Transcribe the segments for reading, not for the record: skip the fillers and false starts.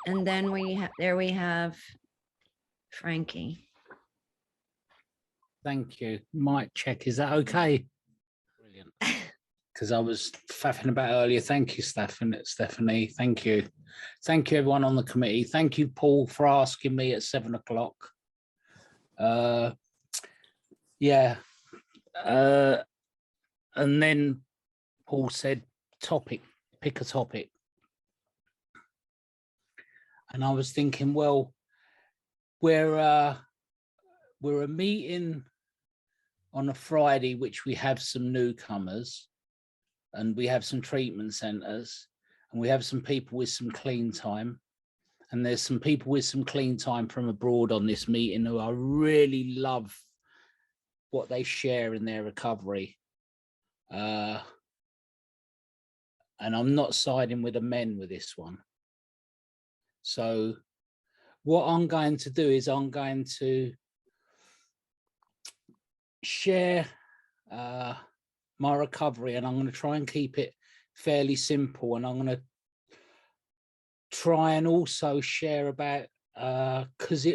And then we have Frankie. Thank you. Mic check. Is that okay? Brilliant. Because I was faffing about earlier. Thank you, Stephanie. Thank you. Thank you, everyone on the committee. Thank you, Paul, for asking me at 7 o'clock. Yeah. And then Paul said, topic, pick a topic. And I was thinking, well, we're a meeting on a Friday, which we have some newcomers and we have some treatment centres and we have some people with some clean time. And there's some people with some clean time from abroad on this meeting who I really love what they share in their recovery. And I'm not siding with the men with this one. So what I'm going to do is I'm going to share my recovery, and I'm going to try and keep it fairly simple, and I'm going to try and also share about because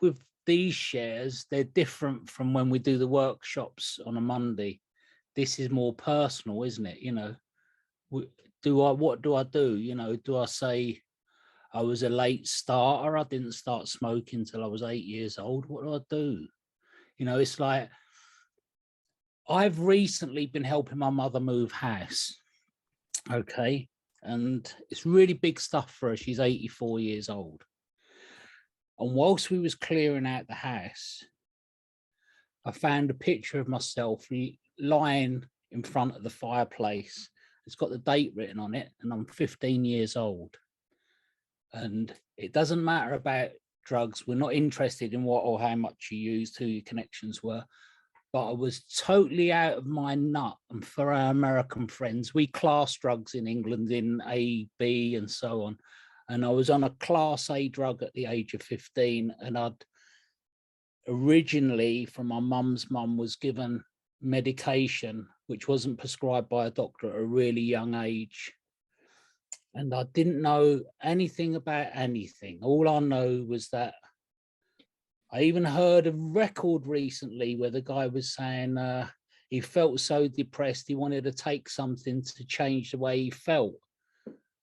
with these shares, they're different from when we do the workshops on a Monday. This is more personal, isn't it? You know, what do I do? You know, do I say I was a late starter, I didn't start smoking till I was 8 years old? What do I do? You know, it's like I've recently been helping my mother move house, okay? And it's really big stuff for her. She's 84 years old. And whilst we was clearing out the house, I found a picture of myself lying in front of the fireplace. It's got the date written on it, and I'm 15 years old. And it doesn't matter about drugs. We're not interested in what or how much you used, who your connections were. But I was totally out of my nut. And for our American friends, we class drugs in England in A, B, and so on. And I was on a class A drug at the age of 15. And I'd originally, from my mum's mum, was given medication, which wasn't prescribed by a doctor at a really young age. And I didn't know anything about anything. All I know was that I even heard a record recently where the guy was saying he felt so depressed, he wanted to take something to change the way he felt.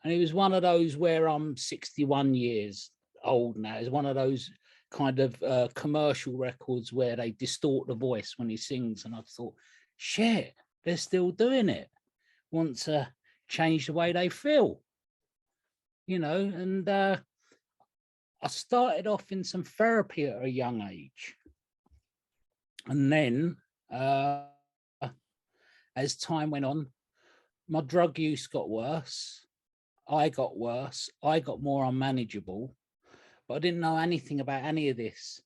And it was one of those where I'm 61 years old now. It's one of those kind of commercial records where they distort the voice when he sings. And I thought, shit, they're still doing it. Want to change the way they feel, you know, and I started off in some therapy at a young age. And then as time went on, my drug use got worse. I got worse. I got more unmanageable, but I didn't know anything about any of this.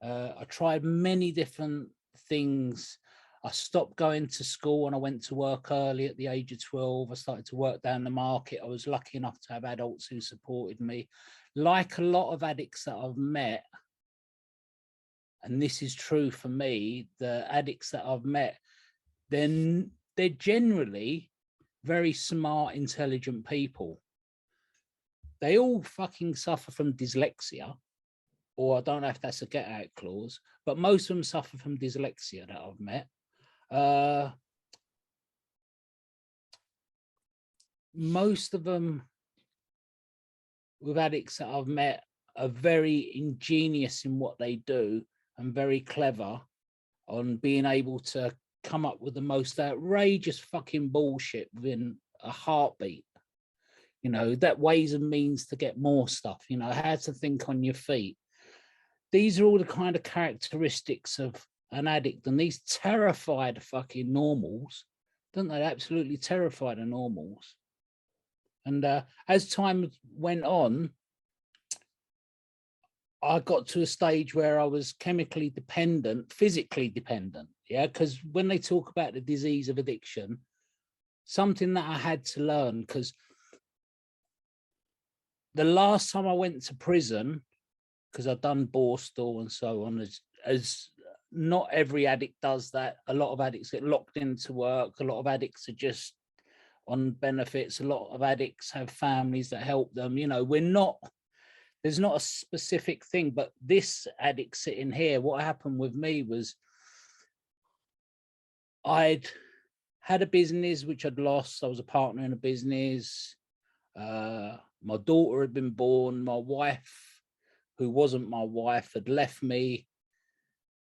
I tried many different things. I stopped going to school and I went to work early at the age of 12. I started to work down the market. I was lucky enough to have adults who supported me. Like a lot of addicts that I've met, and this is true for me, the addicts that I've met, then they're generally very smart, intelligent people. They all fucking suffer from dyslexia, or I don't know if that's a get out clause, but most of them suffer from dyslexia that I've met. Most of them with addicts that I've met are very ingenious in what they do and very clever on being able to come up with the most outrageous fucking bullshit within a heartbeat. You know, that ways and means to get more stuff, you know, how to think on your feet. These are all the kind of characteristics of an addict, and these terrify the fucking normals, don't they? Absolutely terrify the normals. And as time went on, I got to a stage where I was chemically dependent, physically dependent. Yeah, because when they talk about the disease of addiction, something that I had to learn, because the last time I went to prison, because I've done Borstal and so on, as not every addict does that. A lot of addicts get locked into work. A lot of addicts are just on benefits. A lot of addicts have families that help them. You know, there's not a specific thing, but this addict sitting here, what happened with me was I'd had a business which I'd lost. I was a partner in a business. My daughter had been born. My wife, who wasn't my wife, had left me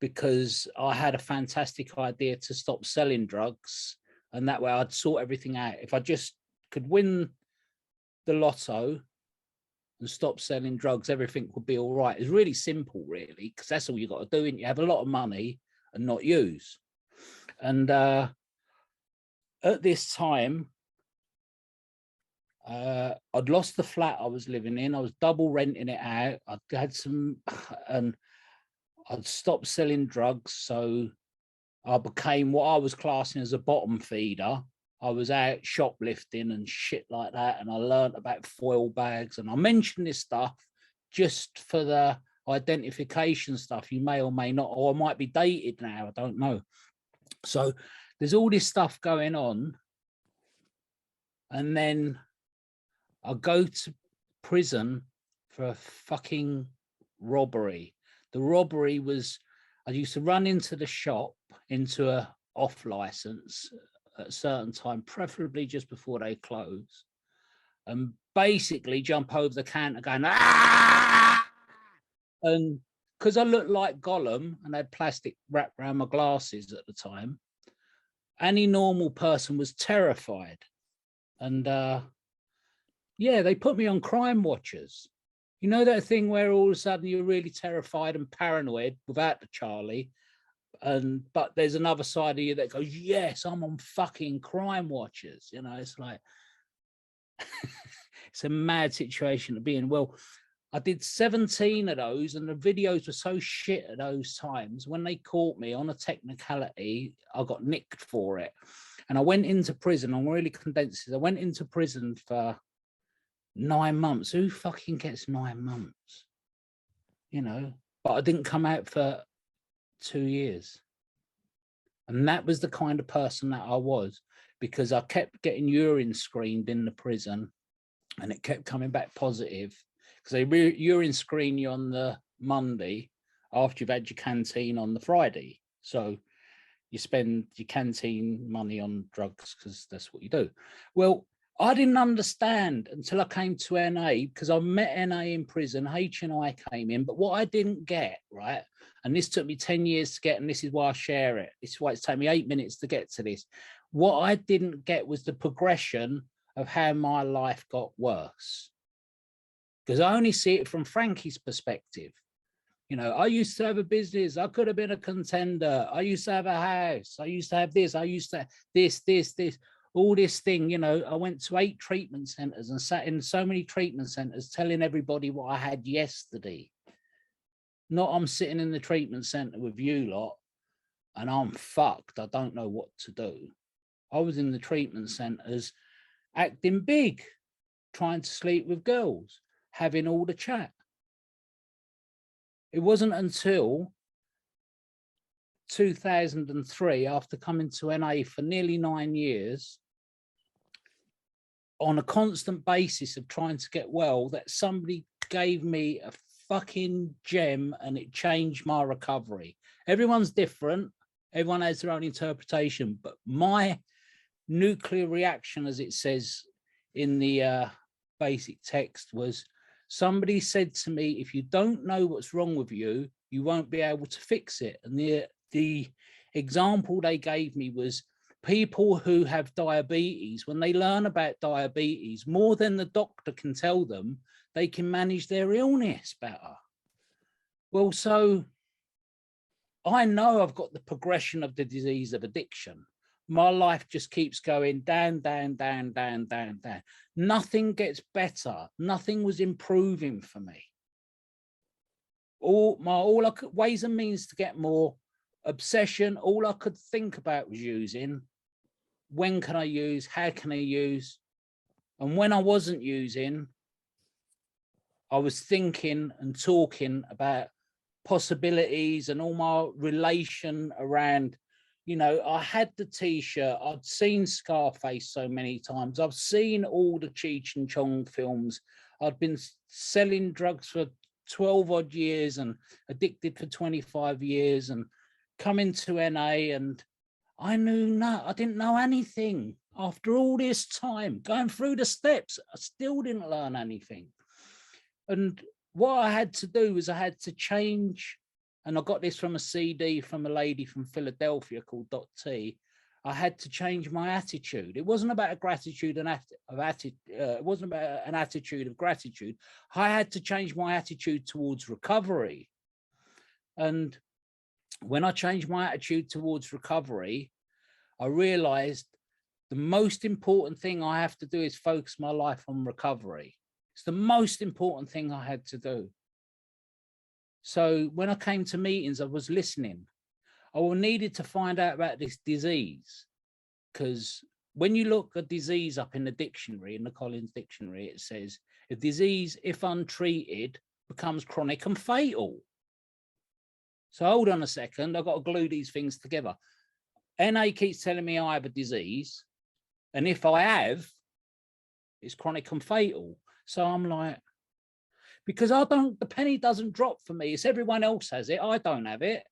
because I had a fantastic idea to stop selling drugs. And that way I'd sort everything out. If I just could win the lotto and stop selling drugs, everything would be all right. It's really simple, really, because that's all you got to do. And you have a lot of money and not use. And at this time, I'd lost the flat I was living in. I was double renting it out. I'd had some, and I'd stopped selling drugs. So I became what I was classing as a bottom feeder. I was out shoplifting and shit like that. And I learned about foil bags. And I mentioned this stuff just for the identification stuff. You may or may not, or I might be dated now. I don't know. So there's all this stuff going on. And then I go to prison for a fucking robbery. The robbery was, I used to run into the shop, into a off license at a certain time, preferably just before they close, and basically jump over the counter going, ah! And because I looked like Gollum and had plastic wrapped around my glasses at the time, any normal person was terrified. And yeah, they put me on crime watchers. You know that thing where all of a sudden you're really terrified and paranoid without the Charlie, but there's another side of you that goes, yes, I'm on fucking crime watchers. You know, it's like, it's a mad situation to be in. Well, I did 17 of those, and the videos were so shit at those times. When they caught me on a technicality, I got nicked for it. And I went into prison. I'm really condensed. I went into prison for 9 months. Who fucking gets 9 months? You know, but I didn't come out for 2 years. And that was the kind of person that I was, because I kept getting urine screened in the prison, and it kept coming back positive, because they urine screen you on the Monday after you've had your canteen on the Friday. So you spend your canteen money on drugs because that's what you do. Well, I didn't understand until I came to NA, because I met NA in prison. HNI came in, but what I didn't get, right, and this took me 10 years to get, and this is why I share it. This is why it's taken me 8 minutes to get to this. What I didn't get was the progression of how my life got worse, because I only see it from Frankie's perspective. You know, I used to have a business. I could have been a contender. I used to have a house. I used to have this. I used to have this, all this thing. You know, I went to 8 treatment centers and sat in so many treatment centers telling everybody what I had yesterday. Not I'm sitting in the treatment center with you lot and I'm fucked. I don't know what to do. I was in the treatment centers acting big, trying to sleep with girls, having all the chat. It wasn't until 2003, after coming to NA for nearly 9 years, on a constant basis of trying to get well, that somebody gave me a fucking gem, and it changed my recovery. Everyone's different. Everyone has their own interpretation, but my nuclear reaction, as it says in the basic text, was somebody said to me, if you don't know what's wrong with you, you won't be able to fix it. And the example they gave me was people who have diabetes, when they learn about diabetes, more than the doctor can tell them, they can manage their illness better. Well, so I know I've got the progression of the disease of addiction. My life just keeps going down, down, down, down, down, down. Nothing gets better. Nothing was improving for me. All I could, ways and means to get more, obsession, all I could think about was using. When can I use? How can I use? And when I wasn't using, I was thinking and talking about possibilities and all my relation around You know, I had the t-shirt, I'd seen Scarface so many times, I've seen all the Cheech and Chong films, I'd been selling drugs for 12 odd years and addicted for 25 years and coming to NA, and I didn't know anything. After all this time, going through the steps, I still didn't learn anything. And what I had to do was I had to change, and I got this from a CD from a lady from Philadelphia called Dot T. I had to change my attitude. It wasn't about a gratitude and it wasn't about an attitude of gratitude. I had to change my attitude towards recovery. And when I changed my attitude towards recovery, I realized the most important thing I have to do is focus my life on recovery. It's the most important thing I had to do. So when I came to meetings, I was listening. I needed to find out about this disease, because when you look a disease up in the dictionary, in the Collins Dictionary, it says a disease, if untreated, becomes chronic and fatal. So hold on a second, I've got to glue these things together. NA keeps telling me I have a disease, and if I have, it's chronic and fatal. So I'm like, because the penny doesn't drop for me. It's everyone else has it. I don't have it.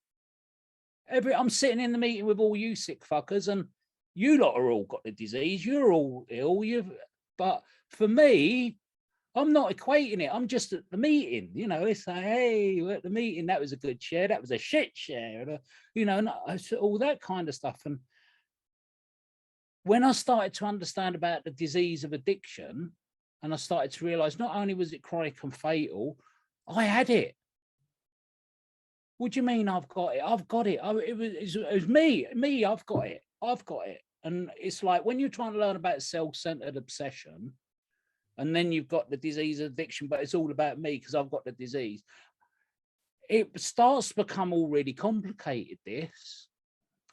I'm sitting in the meeting with all you sick fuckers, and you lot are all got the disease. You're all ill. But for me, I'm not equating it. I'm just at the meeting. You know, it's like, hey, we're at the meeting. That was a good share. That was a shit share. You know, all that kind of stuff. And when I started to understand about the disease of addiction, and I started to realize not only was it chronic and fatal, I had it. What do you mean I've got it? I've got it. It was me, I've got it. I've got it. And it's like when you're trying to learn about self-centered obsession, and then you've got the disease of addiction, but it's all about me because I've got the disease. It starts to become all really complicated, this.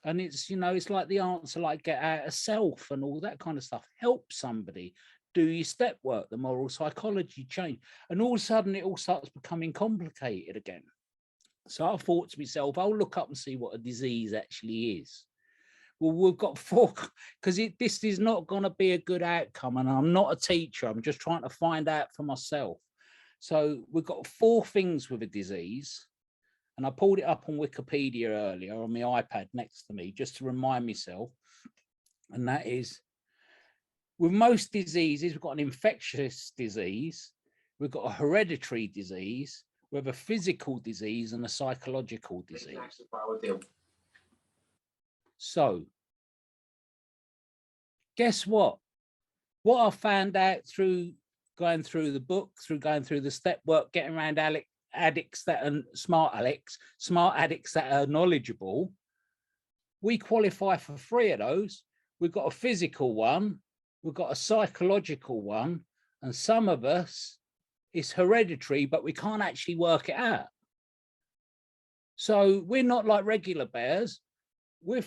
And it's, you know, it's like the answer, like get out of self and all that kind of stuff. Help somebody. Do your step work, the moral psychology change, and all of a sudden it all starts becoming complicated again. So I thought to myself, I'll look up and see what a disease actually is. Well, we've got 4, because this is not going to be a good outcome, and I'm not a teacher. I'm just trying to find out for myself. So we've got 4 things with a disease, and I pulled it up on Wikipedia earlier on my iPad next to me just to remind myself, and that is, with most diseases, we've got an infectious disease, we've got a hereditary disease, we have a physical disease and a psychological disease. So, guess what? What I found out through going through the book, through going through the step work, getting around addicts that are smart addicts that are knowledgeable, we qualify for 3 of those. We've got a physical one, we've got a psychological one, and some of us, it's hereditary, but we can't actually work it out. So we're not like regular bears. We're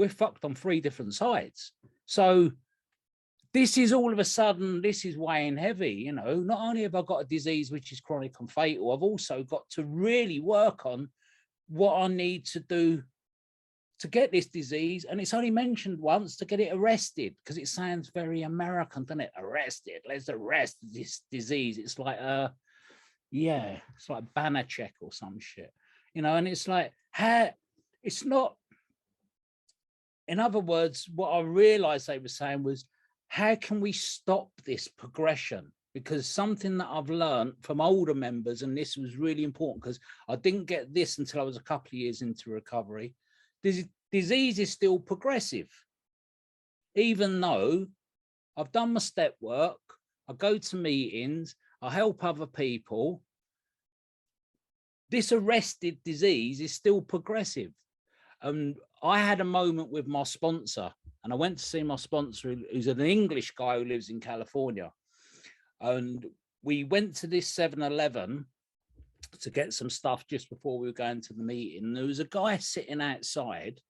fucked on 3 different sides. So this is all of a sudden, this is weighing heavy. You know, not only have I got a disease which is chronic and fatal, I've also got to really work on what I need to do to get this disease. And it's only mentioned once, to get it arrested, because it sounds very American, doesn't it? Arrested, let's arrest this disease. It's like, yeah, it's like banner check or some shit, you know. And it's like, it's not, in other words, what I realized they were saying was, how can we stop this progression? Because something that I've learned from older members, and this was really important because I didn't get this until I was a couple of years into recovery, this disease is still progressive. Even though I've done my step work, I go to meetings, I help other people, this arrested disease is still progressive. And I had a moment with my sponsor, and I went to see my sponsor, who's an English guy who lives in California. And we went to this 7-Eleven to get some stuff just before we were going to the meeting. There was a guy sitting outside,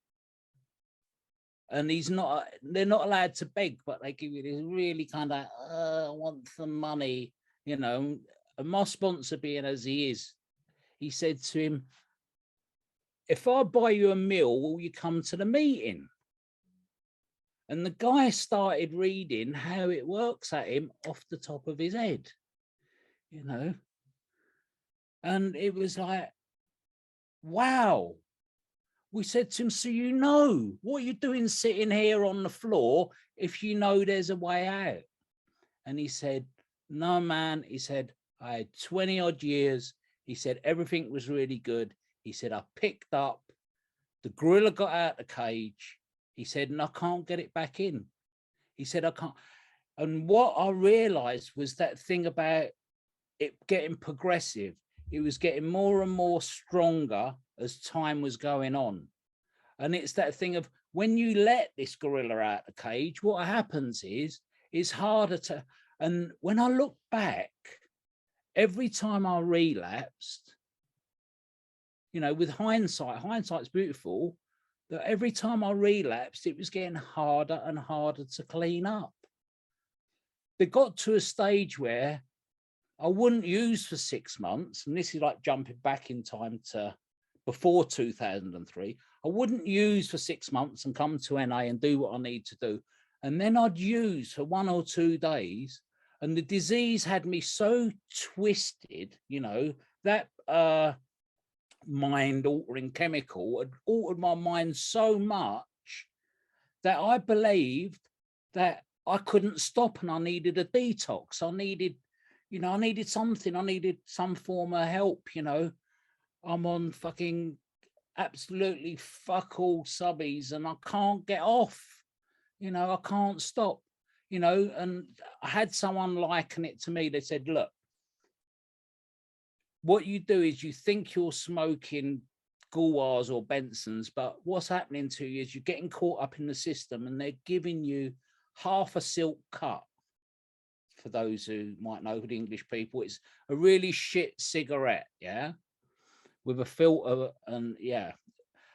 and they're not allowed to beg, but they give you this really kind of, I want some money, you know. And my sponsor, being as he is, he said to him, if I buy you a meal, will you come to the meeting? And the guy started reading how it works at him off the top of his head, you know. And it was like, wow. We said to him, so you know, what are you doing sitting here on the floor if you know there's a way out? And he said, no, man. He said, I had 20 odd years. He said, everything was really good. He said, I picked up, the gorilla got out the cage. He said, and I can't get it back in. He said, I can't. And what I realized was that thing about it getting progressive. It was getting more and more stronger as time was going on. And it's that thing of when you let this gorilla out the cage, what happens is it's harder to. And when I look back, every time I relapsed, you know, with hindsight's beautiful, that every time I relapsed, it was getting harder and harder to clean up. It got to a stage where I wouldn't use for 6 months, and this is like jumping back in time to before 2003. I wouldn't use for 6 months and come to NA and do what I need to do. And then I'd use for 1 or 2 days, and the disease had me so twisted, you know, that mind altering chemical had altered my mind so much that I believed that I couldn't stop and I needed a detox. I needed, you know, I needed something. I needed some form of help, you know. I'm on fucking absolutely fuck all subbies and I can't get off, you know, I can't stop, you know. And I had someone liken it to me. They said, look, what you do is you think you're smoking Gauloises or Bensons, but what's happening to you is you're getting caught up in the system and they're giving you half a silk cut. For those who might know, the English people, it's a really shit cigarette, yeah, with a filter. And yeah,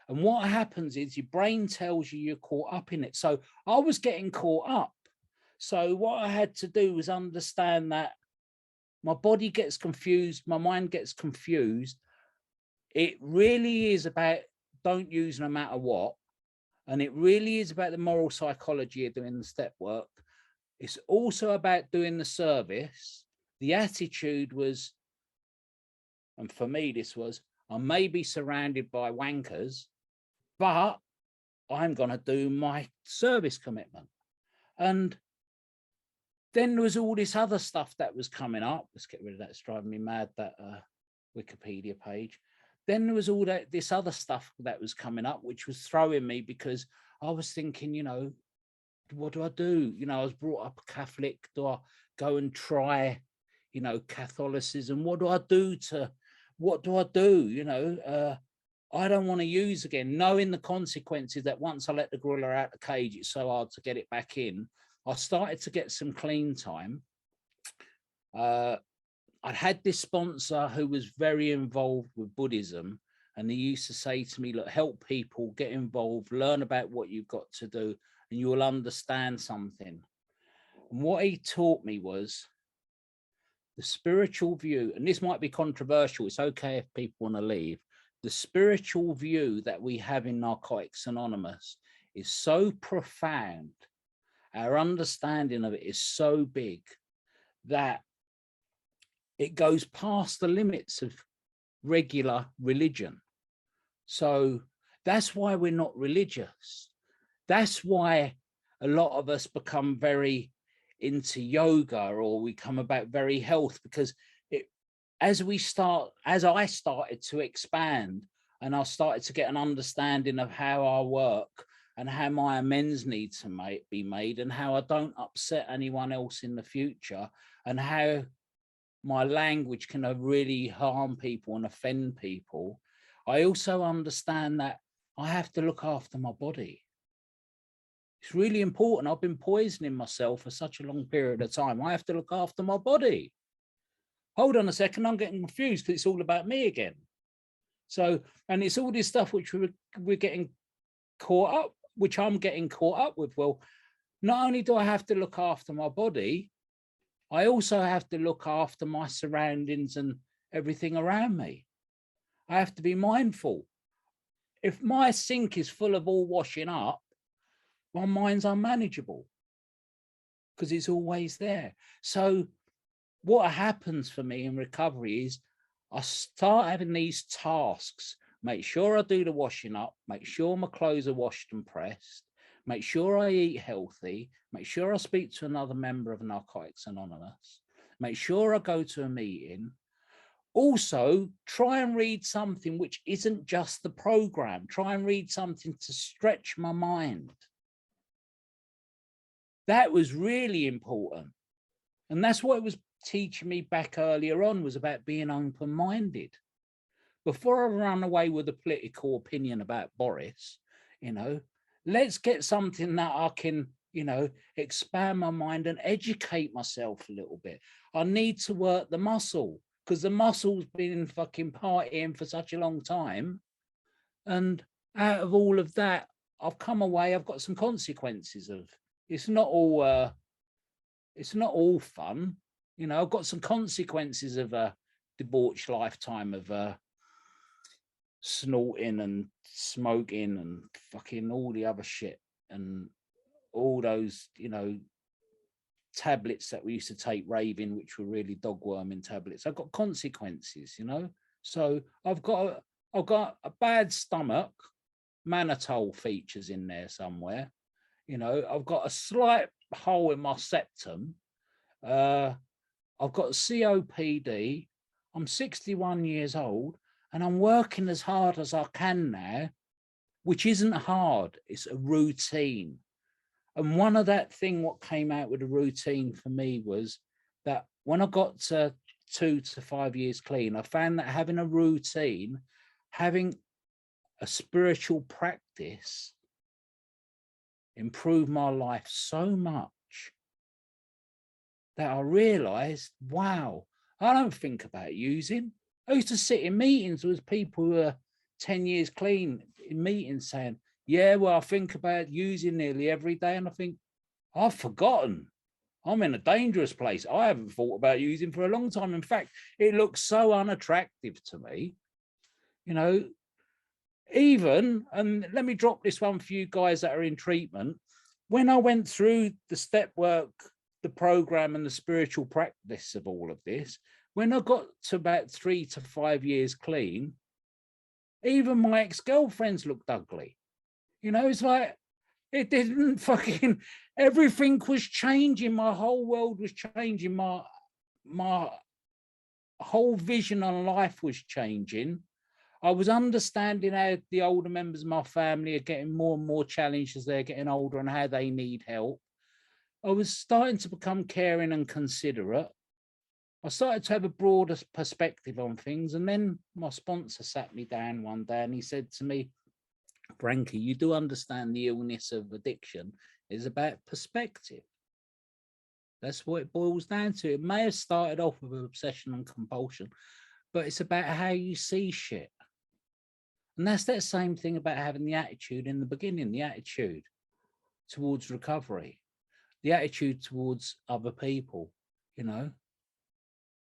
and what happens is your brain tells you you're caught up in it. So I was getting caught up. So what I had to do was understand that my body gets confused, my mind gets confused. It really is about don't use no matter what. And it really is about the moral psychology of doing the step work. It's also about doing the service. The attitude was, and for me, this was, I may be surrounded by wankers, but I'm going to do my service commitment. And then there was all this other stuff that was coming up. Let's get rid of that. It's driving me mad, that Wikipedia page. Then there was all this other stuff that was coming up, which was throwing me because I was thinking, you know, what do I do? You know, I was brought up Catholic. Do I go and try, you know, Catholicism? What do I do? You know, I don't want to use again, knowing the consequences that once I let the gorilla out the cage, it's so hard to get it back in. I started to get some clean time. I'd had this sponsor who was very involved with Buddhism, and he used to say to me, look, help people, get involved, learn about what you've got to do, and you will understand something. And what he taught me was the spiritual view, and this might be controversial, it's okay if people want to leave. The spiritual view that we have in Narcotics Anonymous is so profound, our understanding of it is so big that it goes past the limits of regular religion. So that's why we're not religious. That's why a lot of us become very into yoga, or we come about very health, because as I started to expand and I started to get an understanding of how I work and how my amends need to be made and how I don't upset anyone else in the future and how my language can really harm people and offend people, I also understand that I have to look after my body. It's really important. I've been poisoning myself for such a long period of time. I have to look after my body. Hold on a second, I'm getting confused because it's all about me again. So, and it's all this stuff which we're getting caught up, which I'm getting caught up with. Well, not only do I have to look after my body, I also have to look after my surroundings and everything around me. I have to be mindful. if my sink is full of all washing up, my mind's unmanageable because it's always there. So what happens for me in recovery is I start having these tasks, make sure I do the washing up, make sure my clothes are washed and pressed, make sure I eat healthy, make sure I speak to another member of Narcotics Anonymous, make sure I go to a meeting. Also, try and read something which isn't just the program. Try and read something to stretch my mind. That was really important. And that's what it was teaching me back earlier on, was about being open-minded. Before I run away with a political opinion about Boris, you know, let's get something that I can, you know, expand my mind and educate myself a little bit. I need to work the muscle, because the muscle's been fucking partying for such a long time. And out of all of that, I've come away, I've got some consequences of, it's not all fun. You know, I've got some consequences of a debauched lifetime of snorting and smoking and fucking all the other shit and all those, you know, tablets that we used to take raving, which were really dog worming tablets. I've got consequences, you know. So I've got a bad stomach, mannitol features in there somewhere. You know, I've got a slight hole in my septum. I've got COPD. I'm 61 years old and I'm working as hard as I can now, which isn't hard. It's a routine. And one of that thing, what came out with a routine for me was that when I got to 2 to 5 years clean, I found that having a routine, having a spiritual practice improved my life so much that I realized, wow, I don't think about using. I used to sit in meetings with people who are 10 years clean in meetings saying, yeah, well, I think about using nearly every day. And I think, I've forgotten. I'm in a dangerous place. I haven't thought about using for a long time. In fact, it looks so unattractive to me. You know, even, and let me drop this one for you guys that are in treatment. When I went through the step work, the program and the spiritual practice of all of this, when I got to about 3 to 5 years clean, even my ex-girlfriends looked ugly. You know, it's like, it didn't fucking, everything was changing. My whole world was changing. My whole vision on life was changing. I was understanding how the older members of my family are getting more and more challenged as they're getting older and how they need help. I was starting to become caring and considerate. I started to have a broader perspective on things. And then my sponsor sat me down one day and he said to me, Frankie, you do understand the illness of addiction is about perspective. That's what it boils down to. It may have started off with obsession and compulsion, but it's about how you see shit. And that's that same thing about having the attitude in the beginning, the attitude towards recovery, the attitude towards other people. You know,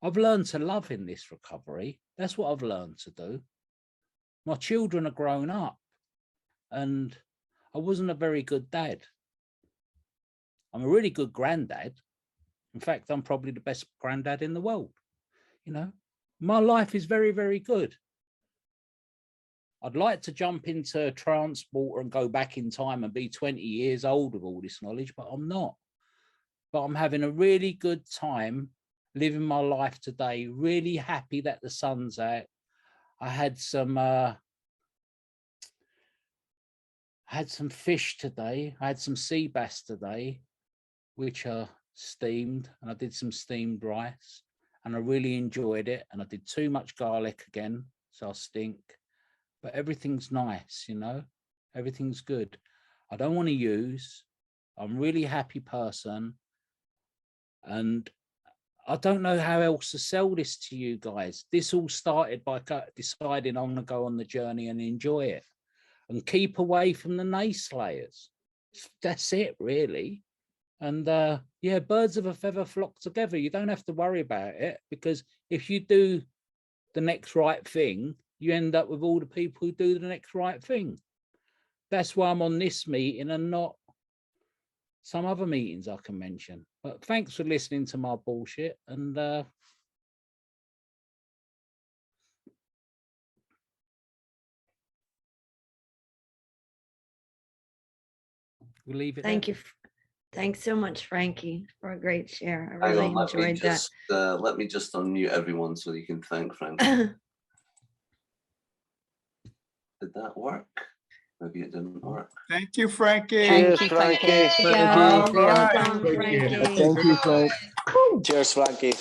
I've learned to love in this recovery. That's what I've learned to do. My children are grown up and I wasn't a very good dad. I'm a really good granddad. In fact, I'm probably the best granddad in the world. You know, my life is very, very good. I'd like to jump into a transporter and go back in time and be 20 years old with all this knowledge, but I'm not. But I'm having a really good time living my life today, really happy that the sun's out. I had some fish today. I had some sea bass today, which are steamed, and I did some steamed rice and I really enjoyed it. And I did too much garlic again, so I stink. But everything's nice, you know, everything's good. I don't want to use. I'm a really happy person. And I don't know how else to sell this to you guys. This all started by deciding I'm going to go on the journey and enjoy it and keep away from the naysayers. That's it, really. And yeah, birds of a feather flock together. You don't have to worry about it, because if you do the next right thing, you end up with all the people who do the next right thing. That's why I'm on this meeting and not some other meetings I can mention. But thanks for listening to my bullshit, and we'll leave it Thank there. you. Thanks so much, Frankie, for a great share. I Hang really on, enjoyed that. let me just unmute everyone so you can thank Frankie. Did that work? Maybe it didn't work. Thank you, Frankie. Cheers, Thank you, Frankie. There you go. All Well right. done, Take care. Frankie. Thank you, Frank. Cheers, Frankie.